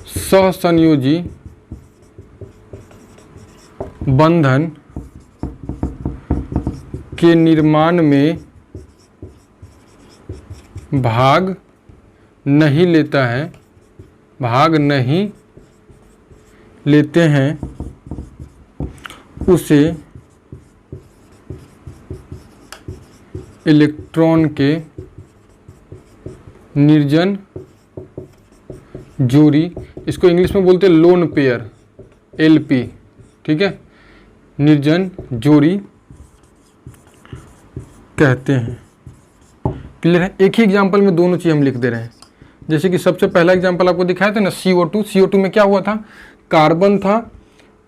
सहसंयोजी बंधन के निर्माण में भाग नहीं लेते हैं उसे इलेक्ट्रॉन के निर्जन जोड़ी, इसको इंग्लिश में बोलते हैं लोन पेयर, LP, ठीक है, निर्जन जोड़ी कहते हैं। क्लियर है। एक ही एग्जांपल में दोनों चीज हम लिख दे रहे हैं। जैसे कि सबसे पहला एग्जांपल आपको दिखाया था ना, CO2 में क्या हुआ था, कार्बन था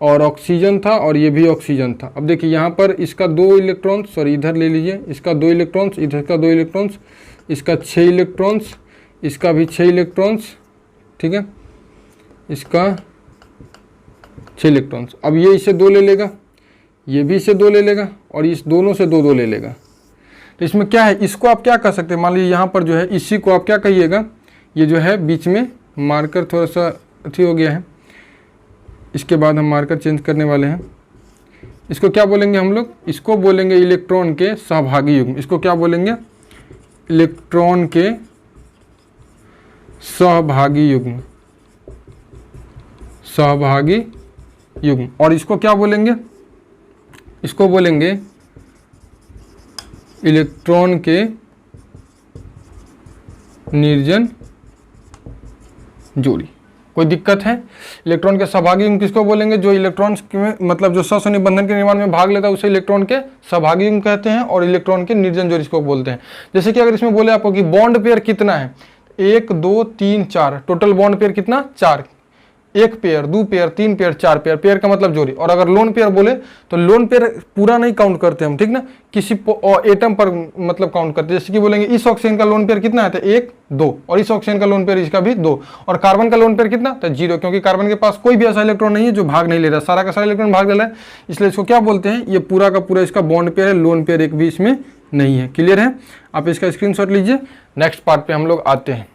और ऑक्सीजन था और ये भी ऑक्सीजन था। अब देखिए यहाँ पर इसका 2 इलेक्ट्रॉन्स, सॉरी इधर ले लीजिए, इसका 2 इलेक्ट्रॉन्स, इधर का 2 इलेक्ट्रॉन्स, इसका 6 इलेक्ट्रॉन्स, इसका भी 6 इलेक्ट्रॉन्स, ठीक है, इसका 6 इलेक्ट्रॉन्स। अब ये इससे 2 ले लेगा, ये भी इससे 2 ले लेगा और इस दोनों से 2 ले लेगा। तो इसमें क्या है, इसको आप क्या कर सकते हैं, मान लीजिए यहाँ पर जो है इसी को आप क्या कहिएगा, ये जो है बीच में मार्कर थोड़ा सा अच्छी हो गया है, इसके बाद हम मार्कर चेंज करने वाले हैं। इसको क्या बोलेंगे हम लोग, इसको बोलेंगे इलेक्ट्रॉन के सहभागी युग्म। इसको क्या बोलेंगे, इलेक्ट्रॉन के सहभागी युग्म, सहभागी युग्म। और इसको क्या बोलेंगे, इसको बोलेंगे इलेक्ट्रॉन के निर्जन जोड़ी। कोई दिक्कत है? इलेक्ट्रॉन के सहभागी युग्म किसको बोलेंगे? जो इलेक्ट्रॉन्स में मतलब जो ससुनी बंधन के निर्माण में भाग लेता है उसे इलेक्ट्रॉन के सहभागी युग्म कहते हैं, और इलेक्ट्रॉन के निर्जन जोड़ी इसको बोलते हैं। जैसे कि अगर इसमें बोले आपको कि बॉन्ड पेयर कितना है, 1 2 3 4, टोटल बॉन्ड पेयर कितना? 4। 1 pair, 2 pair, 3 pair, 4 pair, pair का मतलब जोड़ी। और अगर लोन पेयर बोले तो लोन पेयर पूरा नहीं काउंट करते हम, ठीक ना, किसी एटम पर मतलब काउंट करते हैं। जैसे कि बोलेंगे इस ऑक्सीजन का लोन पेयर कितना है, तो 1 2, और इस ऑक्सीजन का लोन पेयर इसका भी 2, और कार्बन का लोन पेयर कितना, तो 0, क्योंकि कार्बन के पास कोई भी ऐसा इलेक्ट्रॉन नहीं है जो भाग नहीं ले रहा, सारा का सारा इलेक्ट्रॉन भाग ले रहा है, इसलिए इसको क्या बोलते हैं, ये पूरा का पूरा इसका बॉन्ड पेयर है, लोन पेयर एक भी इसमें नहीं है। क्लियर है? आप इसका स्क्रीनशॉट लीजिए। नेक्स्ट पार्ट पे हम लोग आते हैं।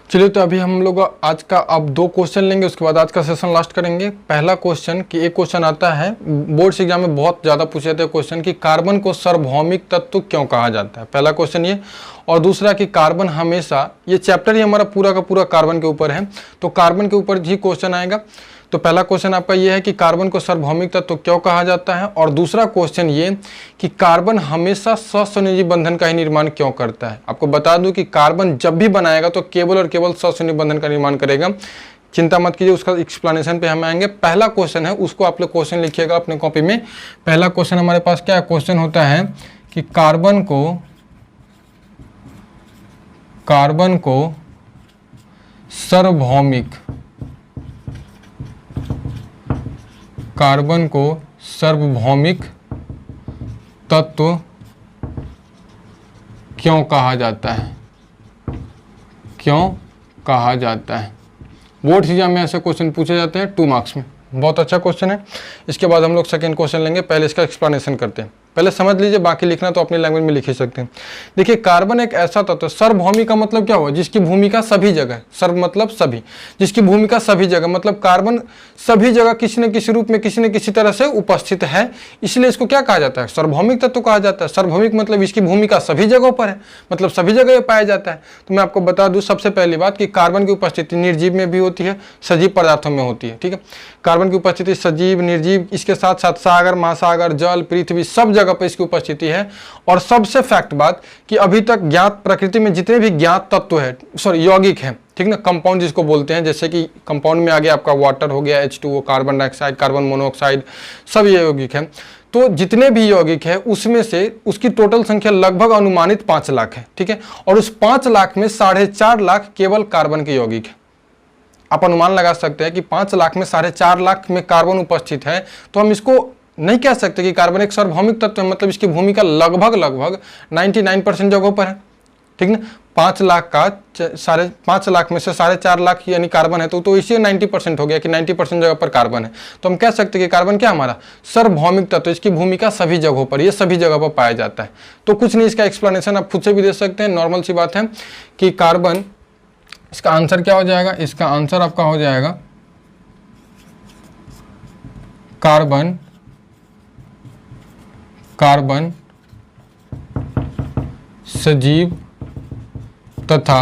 चलिए, तो अभी हम लोग आज का अब 2 क्वेश्चन लेंगे, उसके बाद आज का सेशन लास्ट करेंगे। पहला क्वेश्चन कि एक क्वेश्चन आता है बोर्ड्स एग्जाम में बहुत ज़्यादा पूछे जाते हैं क्वेश्चन कि कार्बन को सार्वभौमिक तत्व क्यों कहा जाता है। पहला क्वेश्चन ये, और दूसरा कि कार्बन हमेशा, ये चैप्टर ही हमारा पूरा का पूरा कार्बन के ऊपर है, तो कार्बन के ऊपर ही क्वेश्चन आएगा। तो पहला क्वेश्चन आपका ये है कि कार्बन को सार्वभौमिक तत्व क्यों कहा जाता है, और दूसरा क्वेश्चन ये कि कार्बन हमेशा सस्वनिजी बंधन का ही निर्माण क्यों करता है। आपको बता दूं कि कार्बन जब भी बनाएगा तो केवल और केवल सस्वनिजी बंधन का निर्माण करेगा। चिंता मत कीजिए, उसका एक्सप्लेनेशन पे हम आएंगे। पहला क्वेश्चन है उसको आप लोग क्वेश्चन लिखिएगा अपने कॉपी में। पहला क्वेश्चन हमारे पास क्या क्वेश्चन होता है कि कार्बन को सार्वभौमिक, कार्बन को सार्वभौमिक तत्व क्यों कहा जाता है, क्यों कहा जाता है। बोर्ड एग्जाम में ऐसे क्वेश्चन पूछे जाते हैं 2 मार्क्स में, बहुत अच्छा क्वेश्चन है। इसके बाद हम लोग सेकेंड क्वेश्चन लेंगे, पहले इसका एक्सप्लेनेशन करते हैं। पहले समझ लीजिए, बाकी लिखना तो अपनी लैंग्वेज में लिख ही सकते हैं। देखिए, कार्बन एक ऐसा तत्व, सार्वभौमिक का मतलब क्या हुआ, जिसकी भूमिका सभी जगह, सर्व मतलब सभी, जिसकी भूमिका सभी जगह, मतलब कार्बन सभी जगह किसी न किसी रूप में किसी न किसी तरह से उपस्थित है, इसलिए इसको क्या कहा जाता है, सार्वभौमिक तत्व कहा जाता है। सार्वभौमिक मतलब इसकी भूमिका सभी जगहों पर है, मतलब सभी जगह पाया जाता है। तो मैं आपको बता दूं सबसे पहली बात कि कार्बन की उपस्थिति निर्जीव में भी होती है, सजीव पदार्थों में होती है, ठीक है। कार्बन की उपस्थिति सजीव, निर्जीव, इसके साथ साथ सागर, महासागर, जल, पृथ्वी, सब जगह पर इसकी उपस्थिति है। और सबसे फैक्ट बात कि अभी तक ज्ञात प्रकृति में जितने भी ज्ञात तत्व है, सॉरी यौगिक हैं, ठीक ना, कंपाउंड जिसको बोलते हैं, जैसे कि कंपाउंड में आ गया आपका वाटर हो गया, H2O, carbon dioxide, carbon monoxide, सब ये यौगिक हैं। तो जितने भी यौगिक है उसमें से उसकी टोटल संख्या लगभग अनुमानित 5 लाख है, ठीक है। और उस 5 लाख में 4.5 लाख केवल कार्बन के यौगिक है। आप अनुमान लगा सकते हैं कि 5 लाख में 4.5 लाख में कार्बन उपस्थित है, तो हम इसको नहीं कह सकते कि कार्बन एक सार्वभौमिक तत्व है, मतलब इसकी भूमिका लगभग 99% जगहों पर है, ठीक ना। 5 लाख का 5.5 लाख में से 4.5 लाख यानी कार्बन है, तो इसी 90% हो गया कि 90% जगह पर कार्बन है। तो हम कह सकते हैं कि कार्बन क्या हमारा सार्वभौमिक तत्व, इसकी भूमिका सभी जगहों पर, ये सभी जगह पर पाया जाता है। तो कुछ नहीं, इसका एक्सप्लेनेशन आप खुद से भी दे सकते हैं, नॉर्मल सी बात है कि कार्बन, इसका आंसर क्या हो जाएगा, इसका आंसर आपका हो जाएगा कार्बन सजीव तथा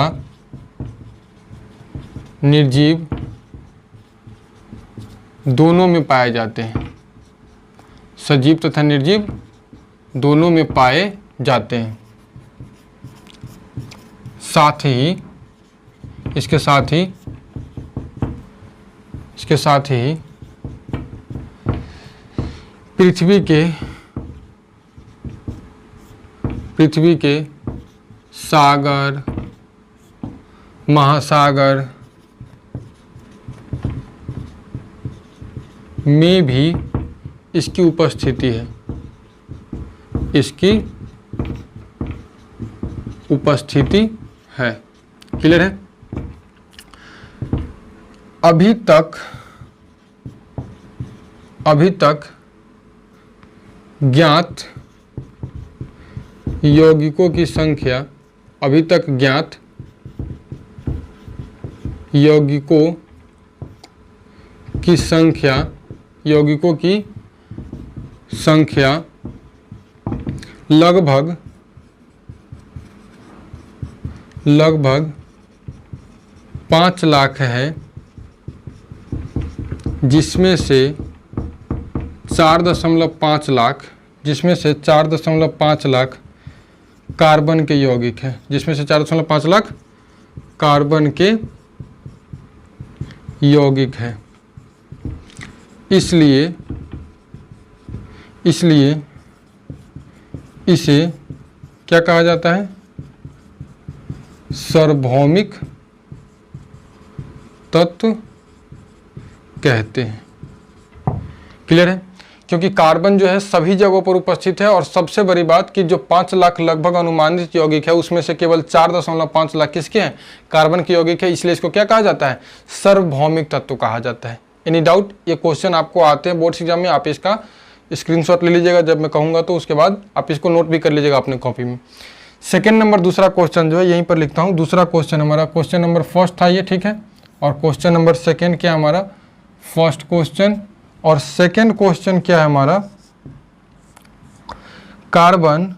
निर्जीव दोनों में पाए जाते हैं, सजीव तथा निर्जीव दोनों में पाए जाते हैं। साथ ही इसके साथ ही पृथ्वी के सागर, महासागर में भी इसकी उपस्थिति है, इसकी उपस्थिति है। क्लियर है? अभी तक ज्ञात यौगिकों की संख्या, अभी तक ज्ञात यौगिकों की संख्या, यौगिकों की संख्या लगभग 5 लाख है, जिसमें से 4.5 लाख, जिसमें से 4.5 लाख कार्बन के यौगिक हैं, जिसमें से 4.5 लाख कार्बन के यौगिक हैं। इसलिए इसे क्या कहा जाता है? सार्वभौमिक तत्व कहते हैं। क्लियर है? क्योंकि कार्बन जो है सभी जगहों पर उपस्थित है, और सबसे बड़ी बात कि जो 5 लाख लगभग अनुमानित यौगिक है उसमें से केवल 4.5 लाख किसके हैं? कार्बन के यौगिक है। इसलिए इसको क्या कहा जाता है? सार्वभौमिक तत्व कहा जाता है। Any doubt? ये क्वेश्चन आपको आते हैं बोर्ड एग्जाम में, आप इसका स्क्रीनशॉट ले लीजिएगा जब मैं कहूँगा, तो उसके बाद आप इसको नोट भी कर लीजिएगा अपने कॉपी में। सेकेंड नंबर दूसरा क्वेश्चन जो है यहीं पर लिखता हूँ। दूसरा क्वेश्चन हमारा, क्वेश्चन नंबर फर्स्ट था ये, ठीक है, और क्वेश्चन नंबर सेकेंड क्या हमारा? First question. और सेकेंड क्वेश्चन क्या है हमारा? कार्बन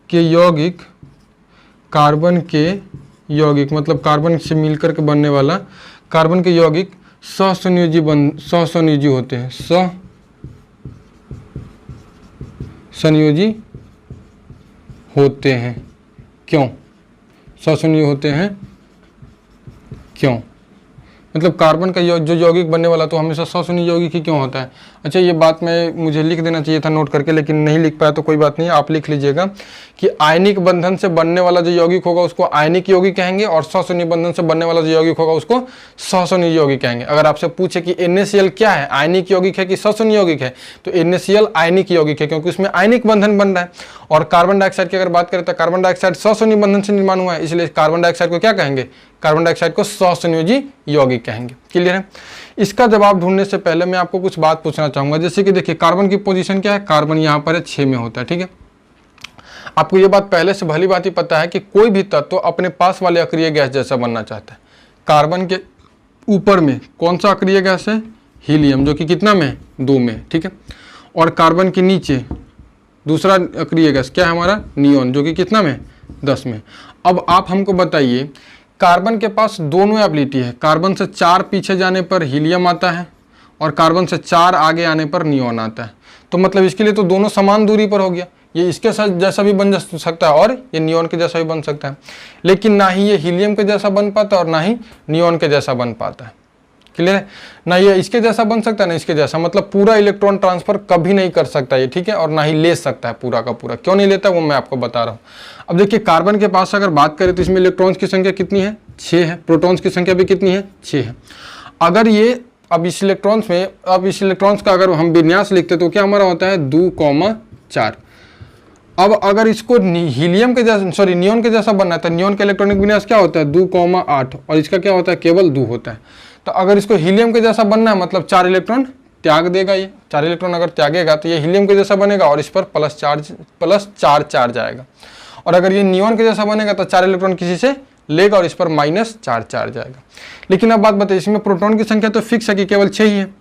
के यौगिक मतलब कार्बन से मिलकर के बनने वाला कार्बन के यौगिक सहसंयोजी होते हैं, सहसंयोजी होते हैं। क्यों सहसंयोजी होते हैं? क्यों? मतलब कार्बन का जो यौगिक बनने वाला तो हमेशा सहसंयोजी यौगिक ही क्यों होता है? अच्छा, ये बात मुझे लिख देना चाहिए था नोट करके, लेकिन नहीं लिख पाया तो कोई बात नहीं, आप लिख लीजिएगा कि आयनिक बंधन से बनने वाला जो यौगिक होगा उसको आयनिक यौगिक कहेंगे, और सहसंयोजी बंधन से बनने वाला जो यौगिक होगा उसको सहसंयोजी यौगिक कहेंगे। अगर आपसे पूछे कि NaCl क्या है, आयनिक यौगिक है कि सहसंयोजी यौगिक है, तो NaCl आयनिक यौगिक है, क्योंकि उसमें आयनिक बंधन बन रहा है। और कार्बन डाइऑक्साइड की अगर बात करें तो कार्बन डाइऑक्साइड सहसंयोजी बंधन से निर्माण हुआ है, इसलिए कार्बन डाइऑक्साइड को क्या कहेंगे? कार्बन डाइऑक्साइड को सहसंयोजी यौगिक कहेंगे। क्लियर है? इसका जवाब ढूंढने से पहले मैं आपको कुछ बात पूछना चाहूंगा। जैसे कि देखिए कार्बन की पोजीशन क्या है? कार्बन यहाँ पर है 6 में होता है, ठीक है। आपको ये बात पहले से भली बात ही पता है कि कोई भी तत्व अपने पास वाले अक्रिय गैस जैसा बनना चाहता है। कार्बन के ऊपर में कौन सा अक्रिय गैस है? हीलियम, जो कि कितना में? 2 में, ठीक है। और कार्बन के नीचे दूसरा अक्रिय गैस क्या है हमारा? नियोन, जो कि कितना में? 10 में। अब आप हमको बताइए, कार्बन के पास दोनों एबिलिटी है। कार्बन से 4 पीछे जाने पर हीलियम आता है, और कार्बन से 4 आगे आने पर नियोन आता है। तो मतलब इसके लिए तो दोनों समान दूरी पर हो गया। ये इसके साथ जैसा भी बन सकता है और ये नियोन के जैसा भी बन सकता है, लेकिन ना ही ये हीलियम के जैसा बन पाता है और ना ही नियोन के जैसा बन पाता है। क्लियर है? ना ये इसके जैसा बन सकता है ना इसके जैसा, मतलब पूरा इलेक्ट्रॉन ट्रांसफर कभी नहीं कर सकता ये, ठीक है, और ना ही ले सकता है पूरा का पूरा। क्यों नहीं लेता वो मैं आपको बता रहा हूँ। अब देखिए कार्बन के पास अगर बात करें तो इसमें इलेक्ट्रॉन्स की संख्या कितनी है? 6 है। प्रोटॉन्स की संख्या भी कितनी है? 6 है। अगर ये अब इस इलेक्ट्रॉन्स का अगर हम विन्यास लिखते तो क्या हमारा होता है? 2,4। अब अगर इसको हीलियम के जैसा नियोन के जैसा बनना है तो नियोन का इलेक्ट्रॉनिक विन्यास क्या होता है? 2,8, और इसका क्या होता है? केवल 2 होता है। तो अगर इसको हीलियम के जैसा बनना है मतलब 4 इलेक्ट्रॉन त्याग देगा। ये 4 इलेक्ट्रॉन अगर त्यागेगा तो ये हीलियम के जैसा बनेगा, और इस पर +4 चार्ज आएगा। और अगर ये नियोन के जैसा बनेगा तो 4 इलेक्ट्रॉन किसी से लेगा और इस पर -4 चार्ज आएगा। लेकिन अब बात बताइए, इसमें प्रोटॉन की संख्या तो फिक्स है कि केवल 6 ही है,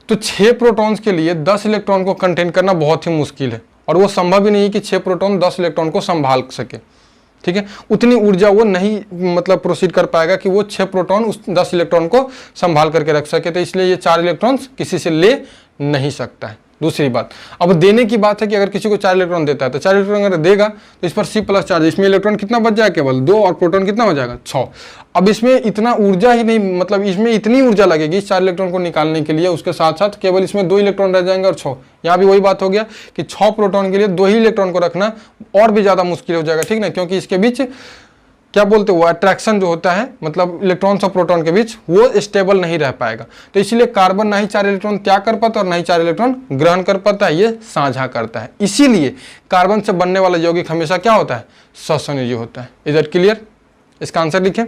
तो 6 प्रोटॉन्स के लिए 10 इलेक्ट्रॉन को कंटेन करना बहुत ही मुश्किल है, और वो संभव ही नहीं है कि 6 प्रोटॉन 10 इलेक्ट्रॉन को संभाल सके। ठीक है, उतनी ऊर्जा वो नहीं मतलब प्रोसीड कर पाएगा कि वो 6 प्रोटॉन उस 10 इलेक्ट्रॉन को संभाल करके रख सके, तो इसलिए ये 4 इलेक्ट्रॉन्स किसी से ले नहीं सकता है। दूसरी बात, अब देने की बात है कि अगर किसी को 4 इलेक्ट्रॉन देता है तो 4 इलेक्ट्रॉन अगर देगा तो इस पर C+ चार्ज, इसमें इलेक्ट्रॉन कितना बच जाएगा? केवल 2, और प्रोटॉन कितना हो जाएगा? 6। अब इसमें इतना ऊर्जा ही नहीं, मतलब इसमें इतनी ऊर्जा लगेगी 4 इलेक्ट्रॉन को निकालने के लिए, उसके साथ साथ केवल इसमें 2 इलेक्ट्रॉन रह जाएंगे और 6। यहाँ भी वही बात हो गया कि 6 प्रोटॉन के लिए 2 ही इलेक्ट्रॉन को रखना और भी ज्यादा मुश्किल हो जाएगा, ठीक ना, क्योंकि इसके बीच क्या बोलते हैं वो अट्रैक्शन जो होता है, मतलब इलेक्ट्रॉन्स और प्रोटॉन के बीच, वो स्टेबल नहीं रह पाएगा। तो इसलिए कार्बन ना ही 4 इलेक्ट्रॉन त्याग कर पाता और ना ही 4 इलेक्ट्रॉन ग्रहण कर पाता है, ये साझा करता है। इसीलिए कार्बन से बनने वाला यौगिक हमेशा क्या होता है? सहसंयोजी होता है। Is it clear? इसका आंसर लिखें।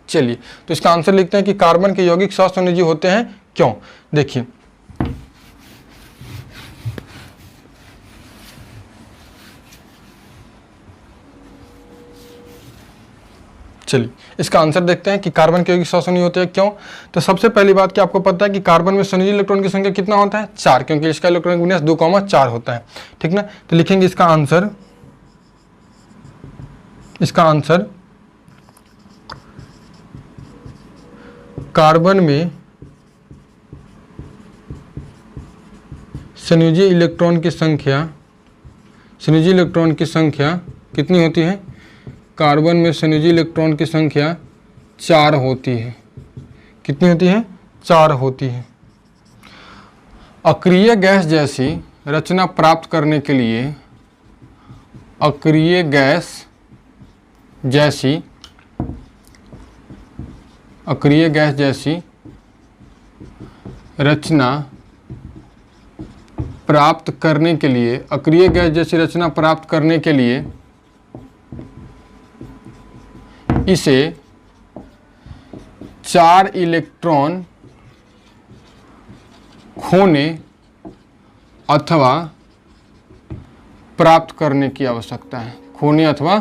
चलिए तो इसका आंसर लिखते हैं कि कार्बन के यौगिक सहसंयोजी होते हैं। क्यों? देखिए, चलिए इसका आंसर देखते हैं कि कार्बन के यौगिक सहसंयोजी होते हैं क्यों। तो सबसे पहली बात कि आपको पता है कि कार्बन में संयोजी इलेक्ट्रॉन की संख्या कितना होता है, 4, क्योंकि इसका इलेक्ट्रॉनिक विन्यास 2,4 होता है, ठीक ना। तो लिखेंगे इसका आंसर कार्बन में संयोजी इलेक्ट्रॉन की संख्या कितनी होती है, कार्बन में संयोजी इलेक्ट्रॉन की संख्या 4 होती है। कितनी होती है, 4 होती है। अक्रिय गैस जैसी रचना प्राप्त करने के लिए अक्रिय गैस जैसी रचना प्राप्त करने के लिए अक्रिय गैस जैसी रचना प्राप्त करने के लिए इसे 4 इलेक्ट्रॉन खोने अथवा प्राप्त करने की आवश्यकता है। खोने अथवा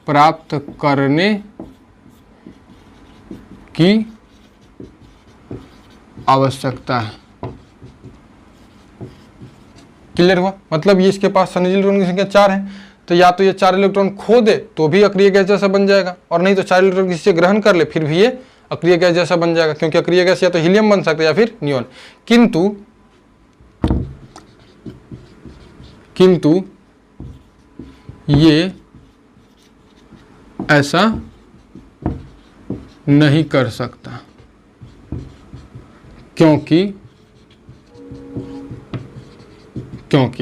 प्राप्त करने की आवश्यकता है। क्लियर हुआ, मतलब ये इसके पास संयोजी इलेक्ट्रॉन की संख्या 4 है, तो या तो ये 4 इलेक्ट्रॉन खो दे तो भी अक्रिय गैस जैसा बन जाएगा, और नहीं तो 4 इलेक्ट्रॉन किसी से ग्रहण कर ले फिर भी ये अक्रिय गैस जैसा बन जाएगा, क्योंकि अक्रिय गैस या तो हीलियम बन सकता है या फिर नियॉन। किंतु ये ऐसा नहीं कर सकता, क्योंकि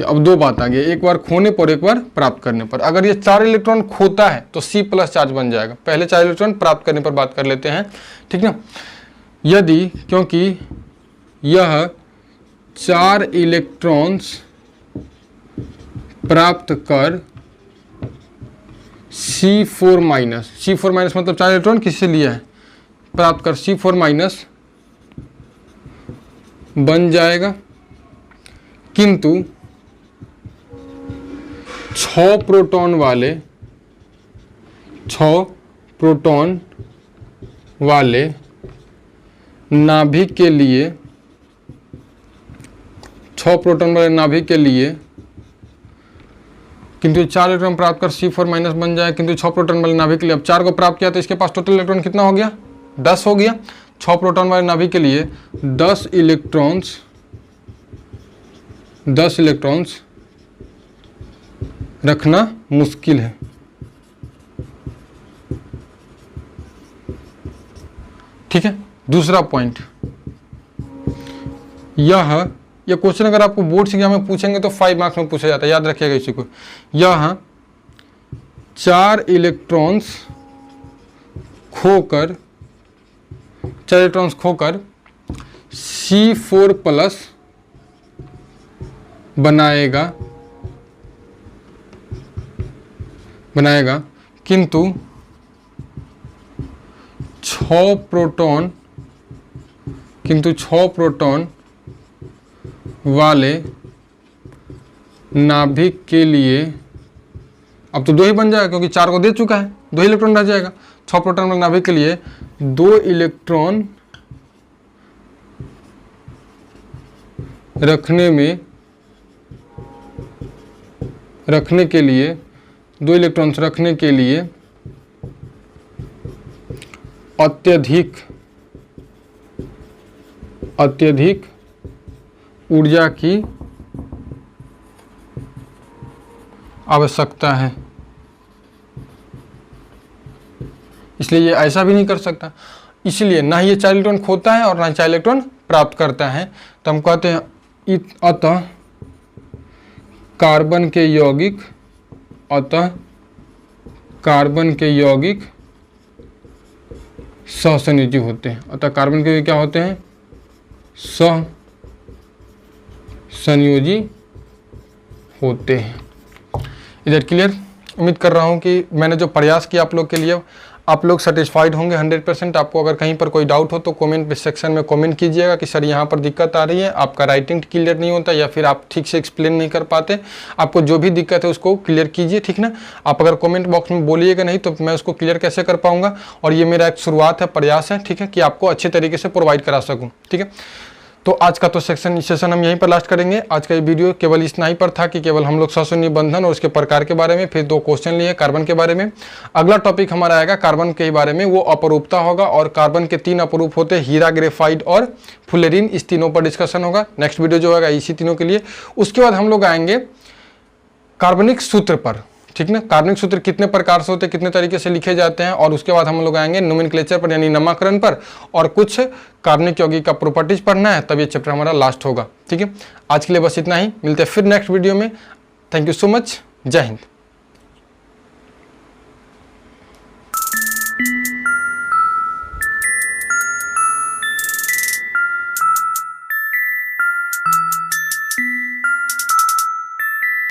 अब दो बात आ गई, एक बार खोने पर एक बार प्राप्त करने पर। अगर ये 4 इलेक्ट्रॉन खोता है तो C+ चार्ज बन जाएगा। पहले 4 इलेक्ट्रॉन प्राप्त करने पर बात कर लेते हैं, ठीक ना। क्योंकि यह 4 इलेक्ट्रॉन्स प्राप्त कर C4- मतलब 4 इलेक्ट्रॉन किससे लिया है, प्राप्त कर C4- बन जाएगा, किंतु 6 प्रोटॉन वाले नाभिक के लिए 6 प्रोटॉन वाले नाभिक के लिए किंतु 4 इलेक्ट्रॉन प्राप्त कर C4- बन जाए, किंतु 6 प्रोटॉन वाले नाभिक के लिए। अब 4 को प्राप्त किया तो इसके पास टोटल इलेक्ट्रॉन कितना हो गया, 10 हो गया। 6 प्रोटॉन वाले नाभिक के लिए 10 इलेक्ट्रॉन्स रखना मुश्किल है। ठीक है, दूसरा पॉइंट यह क्वेश्चन अगर आपको बोर्ड से एग्जाम में पूछेंगे तो 5 मार्क्स में पूछा जाता है, याद रखिएगा इसी को। यह 4 इलेक्ट्रॉन्स खोकर C4+ बनाएगा, किंतु 6 प्रोटॉन वाले नाभिक के लिए, अब तो 2 ही बन जाएगा क्योंकि 4 को दे चुका है, 2 इलेक्ट्रॉन रह जाएगा। 6 प्रोटॉन वाले नाभिक के लिए 2 इलेक्ट्रॉन रखने के लिए अत्यधिक ऊर्जा की आवश्यकता है, इसलिए ये ऐसा भी नहीं कर सकता। इसलिए ना ही ये 4 इलेक्ट्रॉन खोता है और ना ही 4 इलेक्ट्रॉन प्राप्त करता है। तो हम कहते हैं अतः कार्बन के यौगिक सहसंयोजी होते हैं। अतः कार्बन के क्या होते हैं, सहसंयोजी होते हैं। इधर क्लियर। उम्मीद कर रहा हूँ कि मैंने जो प्रयास किया आप लोग के लिए आप लोग सेटिस्फाइड होंगे 100%। आपको अगर कहीं पर कोई डाउट हो तो कमेंट सेक्शन में कमेंट कीजिएगा कि सर यहाँ पर दिक्कत आ रही है, आपका राइटिंग क्लियर नहीं होता या फिर आप ठीक से एक्सप्लेन नहीं कर पाते। आपको जो भी दिक्कत है उसको क्लियर कीजिए, ठीक ना। आप अगर कमेंट बॉक्स में बोलिएगा नहीं तो मैं उसको क्लियर कैसे कर पाऊँगा। और ये मेरा एक शुरुआत है, प्रयास है, ठीक है, कि आपको अच्छे तरीके से प्रोवाइड करा सकूँ, ठीक है। तो आज का तो सेशन हम यहीं पर लास्ट करेंगे। आज का ये वीडियो केवल इतना ही पर था कि केवल हम लोग सौसन्य बंधन और उसके प्रकार के बारे में, फिर 2 क्वेश्चन लिए कार्बन के बारे में। अगला टॉपिक हमारा आएगा कार्बन के बारे में, वो अपरूपता होगा और कार्बन के 3 अपरूप होते हैं, हीरा, ग्रेफाइट और फुलेरिन। इस तीनों पर डिस्कशन होगा। नेक्स्ट वीडियो जो होगा इसी तीनों के लिए। उसके बाद हम लोग आएंगे कार्बनिक सूत्र पर, ठीक ना। कार्बनिक सूत्र कितने प्रकार से होते हैं, कितने तरीके से लिखे जाते हैं। और उसके बाद हम लोग आएंगे नोमेनक्लेचर पर यानी नामकरण पर, और कुछ कार्बनिक यौगिक का प्रॉपर्टीज पढ़ना है, तब ये चैप्टर हमारा लास्ट होगा, ठीक है। आज के लिए बस इतना ही, मिलते हैं फिर नेक्स्ट वीडियो में। थैंक यू सो मच, जय हिंद।